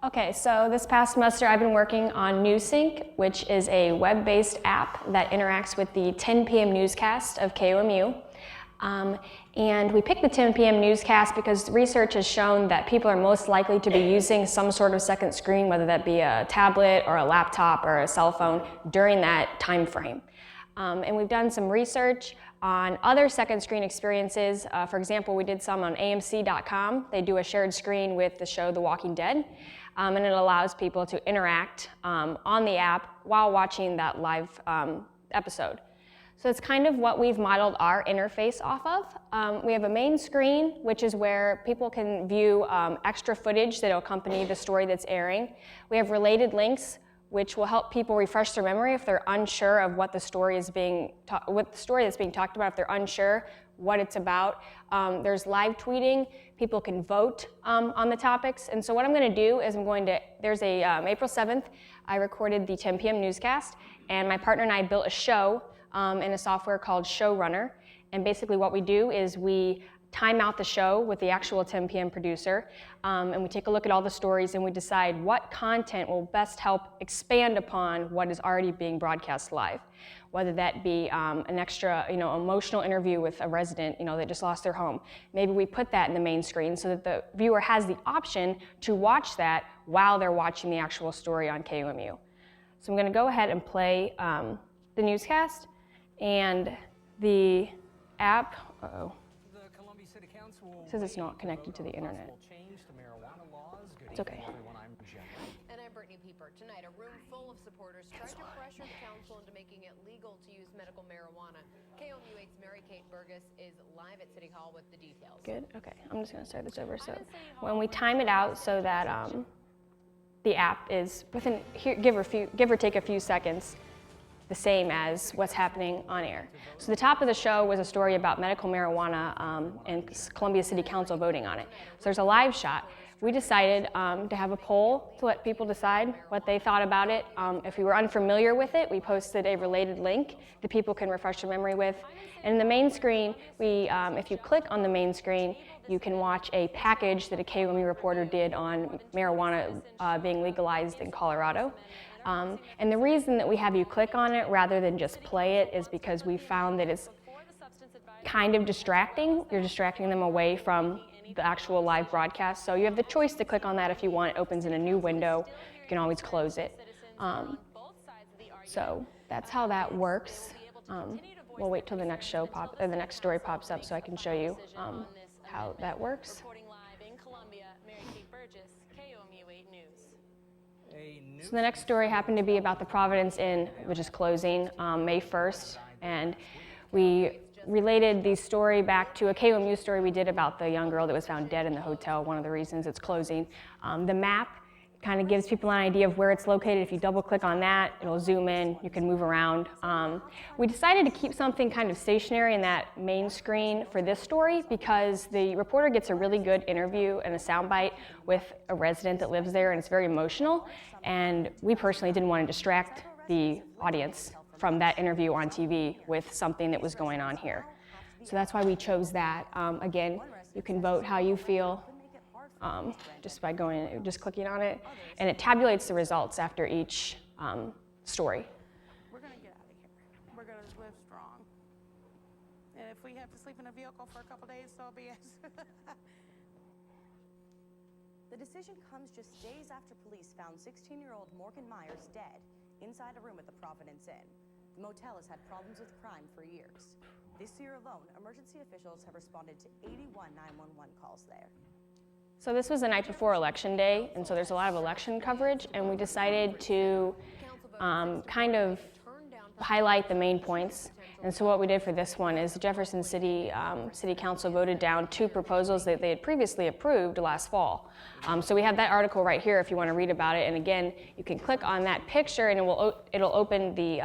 Okay, so this past semester I've been working on News Sync, which is a web-based app that interacts with the 10 p.m. newscast of KOMU. And we picked the 10 p.m. newscast because research has shown that people are most likely to be using some sort of second screen, whether that be a tablet or a laptop or a cell phone, during that time frame. And we've done some research on other second screen experiences. For example, we did some on AMC.com. They do a shared screen with the show The Walking Dead, and it allows people to interact on the app while watching that live episode. So it's kind of what we've modeled our interface off of. We have a main screen, which is where people can view extra footage that will accompany the story that's airing. We have related links, which will help people refresh their memory if they're unsure of what the story is what the story that's being talked about, if they're unsure what it's about. There's live tweeting. People can vote on the topics. And so what I'm going to do is there's a April 7th, I recorded the 10 p.m. newscast, and my partner and I built a show in a software called Showrunner. And basically what we do is we time out the show with the actual 10 p.m. producer, and we take a look at all the stories and we decide what content will best help expand upon what is already being broadcast live. Whether that be an extra, emotional interview with a resident, that just lost their home. Maybe we put that in the main screen so that the viewer has the option to watch that while they're watching the actual story on KOMU. So I'm going to go ahead and play the newscast, and the app, it says it's not connected to the internet. It's okay. And I'm Brittany Pieper. Tonight, a room full of supporters tried to pressure the council into making it legal to use medical marijuana. KOMU-8's Mary Kate Burgess is live at City Hall with the details. Good, okay. I'm just going to start this over. So when we time it out so that the app is within, give or take a few seconds, the same as what's happening on air. So the top of the show was a story about medical marijuana and Columbia City Council voting on it. So there's a live shot. We decided to have a poll to let people decide what they thought about it. If we were unfamiliar with it, we posted a related link that people can refresh their memory with. And in the main screen, if you click on the main screen, you can watch a package that a KOMU reporter did on marijuana being legalized in Colorado. And the reason that we have you click on it rather than just play it is because we found that it's kind of distracting. You're distracting them away from the actual live broadcast. So you have the choice to click on that if you want. It opens in a new window. You can always close it. So that's how that works. We'll wait till the next the next story pops up so I can show you how that works. So the next story happened to be about the Providence Inn, which is closing May 1st, and we related the story back to a KOMU story we did about the young girl that was found dead in the hotel, one of the reasons it's closing. The map kind of gives people an idea of where it's located. If you double click on that, it'll zoom in, you can move around. We decided to keep something kind of stationary in that main screen for this story because the reporter gets a really good interview and a soundbite with a resident that lives there, and it's very emotional. And we personally didn't want to distract the audience from that interview on TV with something that was going on here. So that's why we chose that. Again, you can vote how you feel just by clicking on it, and it tabulates the results after each story. We're going to get out of here. We're going to live strong. And if we have to sleep in a vehicle for a couple days, so be it. The decision comes just days after police found 16-year-old Morgan Myers dead inside a room at the Providence Inn. The motel has had problems with crime for years. This year alone, emergency officials have responded to 81 911 calls there. So this was the night before Election Day, and so there's a lot of election coverage, and we decided to kind of highlight the main points. And so what we did for this one is the Jefferson City City Council voted down 2 proposals that they had previously approved last fall. So we have that article right here if you want to read about it. And again, you can click on that picture and it'll open the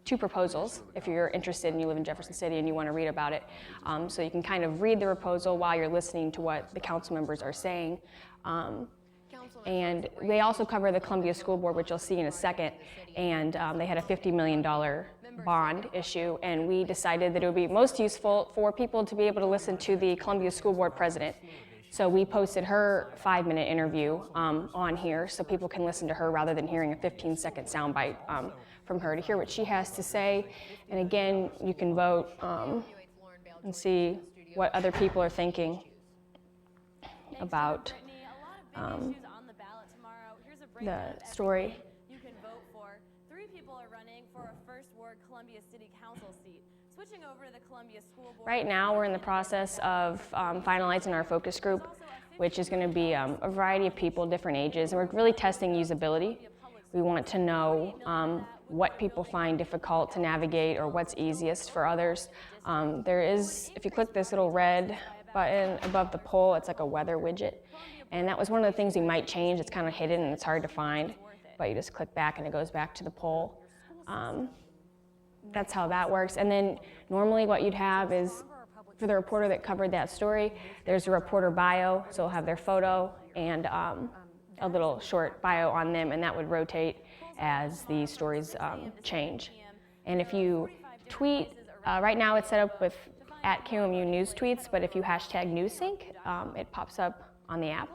2 proposals if you're interested and you live in Jefferson City and you want to read about it. So you can kind of read the proposal while you're listening to what the council members are saying. And they also cover the Columbia School Board, which you'll see in a second, and they had a $50 million bond issue, and we decided that it would be most useful for people to be able to listen to the Columbia School Board president So we posted her 5-minute interview on here so people can listen to her rather than hearing a 15-second soundbite from her to hear what she has to say. And again, you can vote and see what other people are thinking about the story. You can vote for. 3 people are running for a First Ward Columbia City Council seat. Switching over to the Columbia School Board. Right now, we're in the process of finalizing our focus group, which is going to be a variety of people, different ages, and we're really testing usability. We want to know what people find difficult to navigate or what's easiest for others. There is, if you click this little red button above the poll, it's like a weather widget. And that was one of the things we might change. It's kind of hidden and it's hard to find, but you just click back and it goes back to the poll. That's how that works. And then normally what you'd have is, for the reporter that covered that story, there's a reporter bio, so we'll have their photo and a little short bio on them, and that would rotate as the stories change. And if you tweet, right now it's set up with @KOMU News Tweets, but if you hashtag News Sync, it pops up on the app.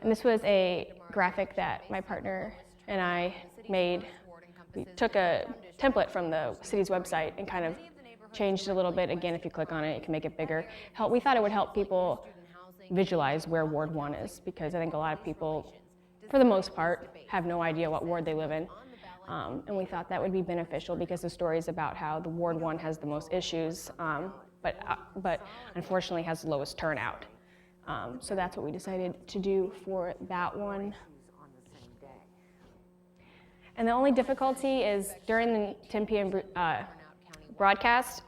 And this was a graphic that my partner and I made. We took a template from the city's website and kind of changed it a little bit. Again, if you click on it, you can make it bigger. We thought it would help people visualize where Ward 1 is, because I think a lot of people, for the most part, have no idea what ward they live in. And we thought that would be beneficial because the story is about how the Ward 1 has the most issues, but unfortunately has the lowest turnout. So that's what we decided to do for that one. And the only difficulty is during the 10 p.m. broadcast,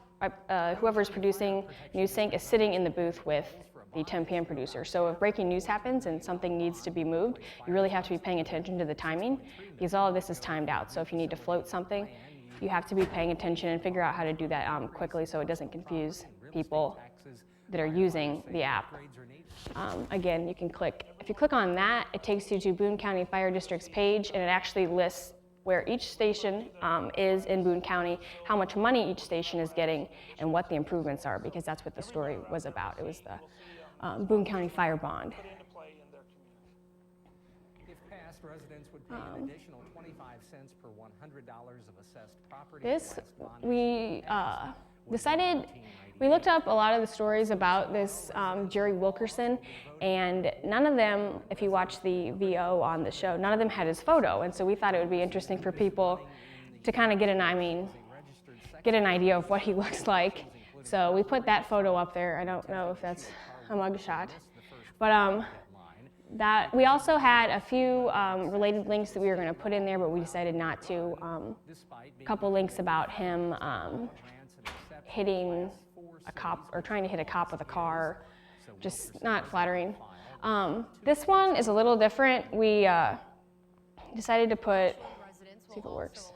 whoever's producing News Sync is sitting in the booth with the 10 p.m. producer. So if breaking news happens and something needs to be moved, you really have to be paying attention to the timing, because all of this is timed out. So if you need to float something, you have to be paying attention and figure out how to do that quickly so it doesn't confuse people that are using the app. Again, you can click, if you click on that, it takes you to Boone County Fire District's page, and it actually lists where each station is in Boone County, how much money each station is getting, and what the improvements are, because that's what the story was about. It was the Boone County Fire Bond. If passed, residents would pay an additional 25 cents per $100 of assessed property. This, we decided, we looked up a lot of the stories about this Jerry Wilkerson, and none of them, if you watch the VO on the show, none of them had his photo, and so we thought it would be interesting for people to kind of get an idea of what he looks like. So we put that photo up there. I don't know if that's a mugshot, but that we also had a few related links that we were going to put in there, but we decided not to. A couple links about him hitting a cop, or trying to hit a cop with a car, just not flattering. This one is a little different. We decided to put, see if it works.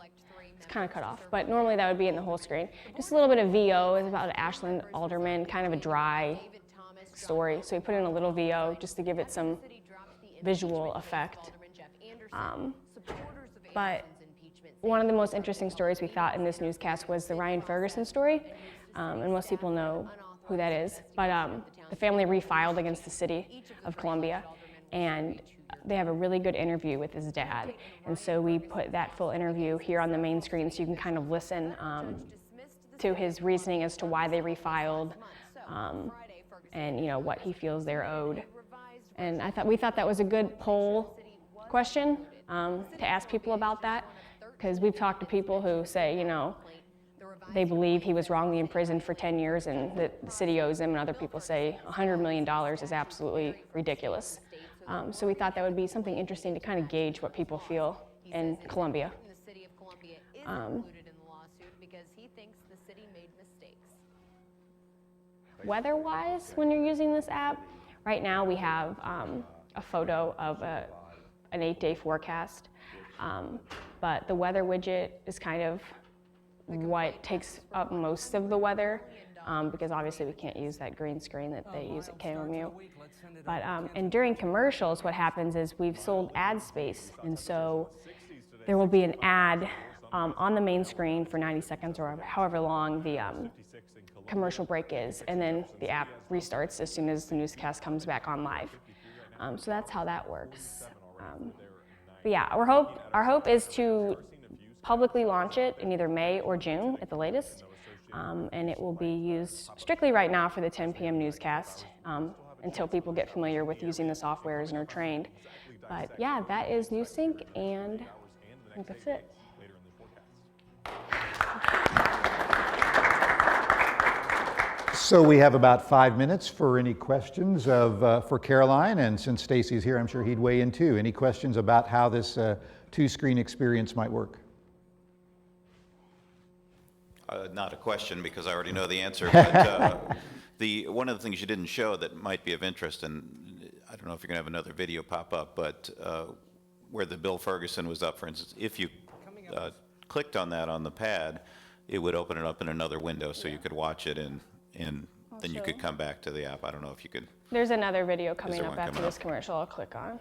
It's kind of cut off, but normally that would be in the whole screen. Just a little bit of VO. It's about an Ashland alderman, kind of a dry story. So we put in a little VO just to give it some visual effect. But one of the most interesting stories we thought in this newscast was the Ryan Ferguson story. And most people know who that is. But the family refiled against the city of Columbia, and they have a really good interview with his dad. And so we put that full interview here on the main screen so you can kind of listen to his reasoning as to why they refiled, and what he feels they're owed. And we thought that was a good poll question to ask people about that, because we've talked to people who say, they believe he was wrongly imprisoned for 10 years and that the city owes him, and other people say $100 million is absolutely ridiculous. So we thought that would be something interesting to kind of gauge what people feel in Columbia. The city of Columbia is included in the lawsuit because he thinks the city made mistakes. Weather-wise, when you're using this app, right now we have a photo of an 8-day forecast, but the weather widget is kind of what takes up most of the weather, because obviously we can't use that green screen that they use at KOMU. But and during commercials, what happens is we've sold ad space, and so there will be an ad on the main screen for 90 seconds or however long commercial break is, and then the app restarts as soon as the newscast comes back on live. So that's how that works. But yeah, our hope is to publicly launch it in either May or June at the latest, and it will be used strictly right now for the 10 p.m. newscast until people get familiar with using the softwares and are trained. But yeah, that is News Sync, and I think that's it. So we have about 5 minutes for any questions for Caroline, and since Stacey's here, I'm sure he'd weigh in too. Any questions about how this two-screen experience might work? Not a question, because I already know the answer, but one of the things you didn't show that might be of interest, and I don't know if you're going to have another video pop up, but where the Bill Ferguson was up, for instance, if you clicked on that on the pad, it would open it up in another window so you could watch it, and then you could come back to the app. I don't know if you could. There's another video coming up after this commercial I'll click on.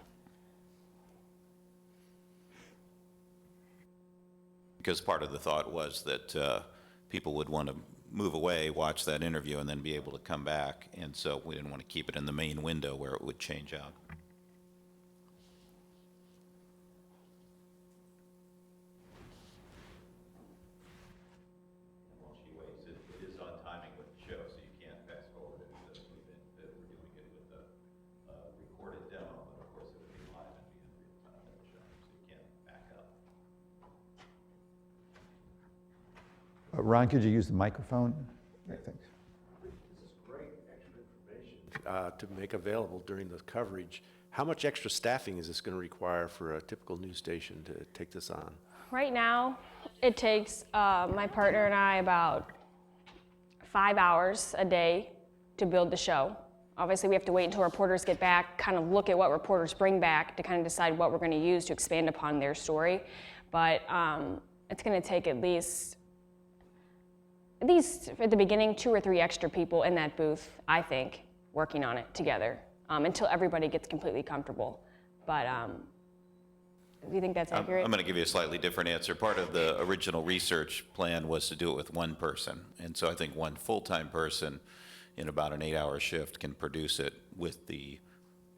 Because part of the thought was that people would want to move away, watch that interview, and then be able to come back. And so we didn't want to keep it in the main window where it would change out. While she waits, it is on timing with the show, so you can't fast forward it. We're doing it with a recorded demo, but of course it would be live and be in real time at the show, so you can't back up. Ron, could you use the microphone? Yeah, thanks. This is great extra information to make available during the coverage. How much extra staffing is this going to require for a typical news station to take this on? Right now, it takes my partner and I about 5 hours a day to build the show. Obviously, we have to wait until reporters get back, kind of look at what reporters bring back to kind of decide what we're going to use to expand upon their story. But it's going to take at least at the beginning, 2 or 3 extra people in that booth, I think, working on it together until everybody gets completely comfortable. But do you think that's accurate? I'm going to give you a slightly different answer. Part of the original research plan was to do it with one person. And so I think one full-time person in about an 8-hour shift can produce it with the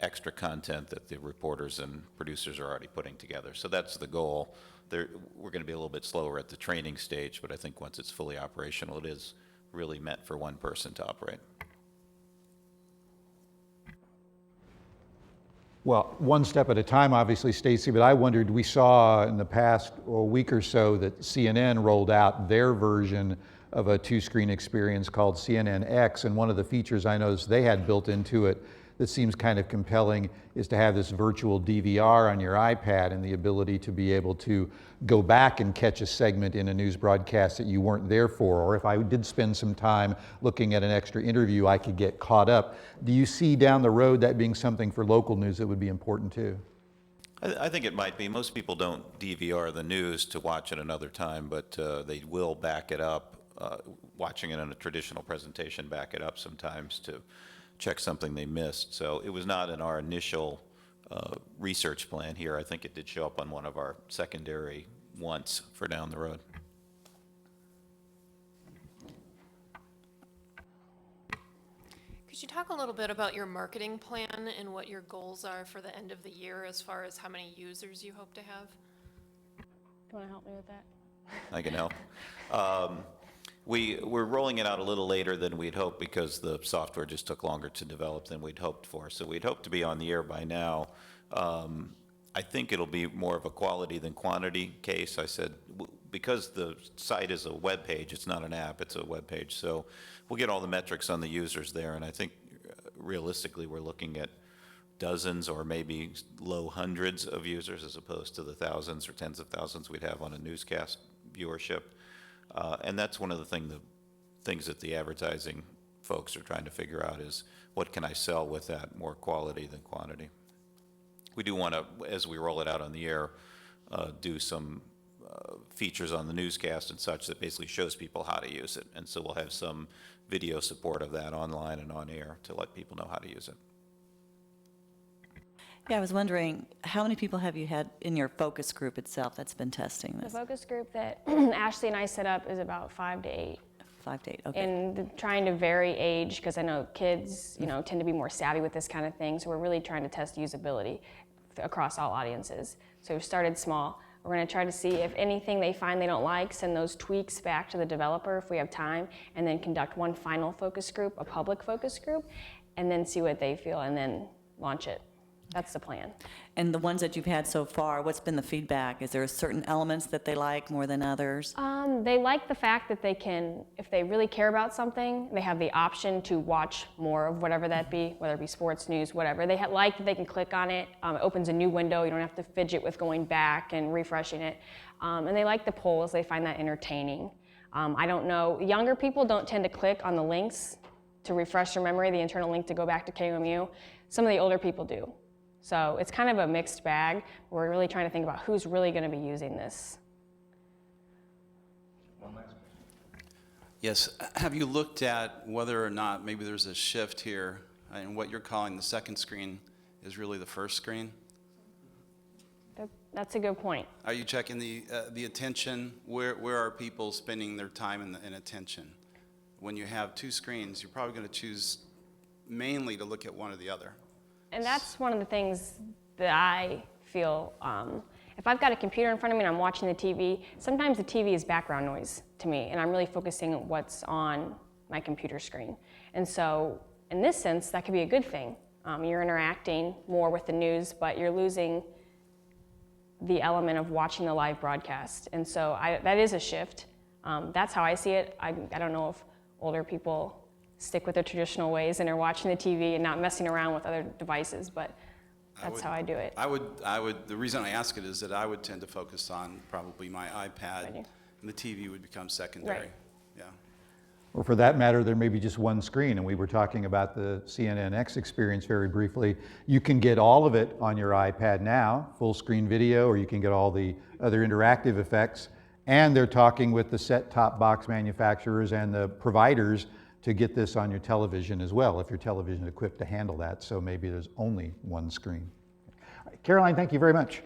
extra content that the reporters and producers are already putting together. So that's the goal. We're going to be a little bit slower at the training stage, but I think once it's fully operational, it is really meant for one person to operate. Well, one step at a time, obviously, Stacey, but I wondered, we saw in the past week or so that CNN rolled out their version of a two-screen experience called CNN X, and one of the features I noticed they had built into it that seems kind of compelling is to have this virtual DVR on your iPad and the ability to be able to go back and catch a segment in a news broadcast that you weren't there for, or if I did spend some time looking at an extra interview, I could get caught up. Do you see down the road that being something for local news that would be important too? I think it might be. Most people don't DVR the news to watch it another time, but they will back it up, watching it in a traditional presentation, back it up sometimes to check something they missed. So it was not in our initial research plan here. I think it did show up on one of our secondary wants for down the road. Could you talk a little bit about your marketing plan and what your goals are for the end of the year as far as how many users you hope to have? Do you want to help me with that? I can help. We're rolling it out a little later than we'd hoped because the software just took longer to develop than we'd hoped for. So we'd hoped to be on the air by now. I think it'll be more of a quality than quantity case. I said, because the site is a web page, it's not an app, it's a web page. So we'll get all the metrics on the users there. And I think realistically, we're looking at dozens or maybe low hundreds of users as opposed to the thousands or tens of thousands we'd have on a newscast viewership. And that's one of the things that the advertising folks are trying to figure out is what can I sell with that, more quality than quantity. We do want to, as we roll it out on the air, do some features on the newscast and such that basically shows people how to use it. And so we'll have some video support of that online and on air to let people know how to use it. Yeah, I was wondering, how many people have you had in your focus group itself that's been testing this? The focus group that Ashley and I set up is about 5 to 8. 5 to 8, okay. And trying to vary age, because I know kids, tend to be more savvy with this kind of thing, so we're really trying to test usability across all audiences. So we started small. We're going to try to see if anything they find they don't like, send those tweaks back to the developer if we have time, and then conduct one final focus group, a public focus group, and then see what they feel, and then launch it. That's the plan. And the ones that you've had so far, what's been the feedback? Is there certain elements that they like more than others? They like the fact that they can, if they really care about something, they have the option to watch more of whatever that be, whether it be sports, news, whatever. They like that they can click on it. It opens a new window. You don't have to fidget with going back and refreshing it. And they like the polls. They find that entertaining. I don't know. Younger people don't tend to click on the links to refresh their memory, the internal link to go back to KOMU. Some of the older people do. So it's kind of a mixed bag. We're really trying to think about who's really going to be using this. One last question. Yes, have you looked at whether or not maybe there's a shift here and what you're calling the second screen is really the first screen? That's a good point. Are you checking the attention? Where are people spending their time and attention? When you have two screens, you're probably going to choose mainly to look at one or the other. And that's one of the things that I feel, if I've got a computer in front of me and I'm watching the TV, sometimes the TV is background noise to me, and I'm really focusing on what's on my computer screen. And so, in this sense, that could be a good thing. You're interacting more with the news, but you're losing the element of watching the live broadcast. And so, that is a shift. That's how I see it. I don't know if older people stick with the traditional ways and are watching the TV and not messing around with other devices, but that's how I do it. I would, the reason I ask it is that I would tend to focus on probably my iPad, and the TV would become secondary. Right. Yeah. Or for that matter, there may be just one screen, and we were talking about the CNN-X experience very briefly. You can get all of it on your iPad now, full screen video, or you can get all the other interactive effects, and they're talking with the set-top box manufacturers and the providers to get this on your television as well, if your television is equipped to handle that. So maybe there's only one screen. All right, Caroline, thank you very much.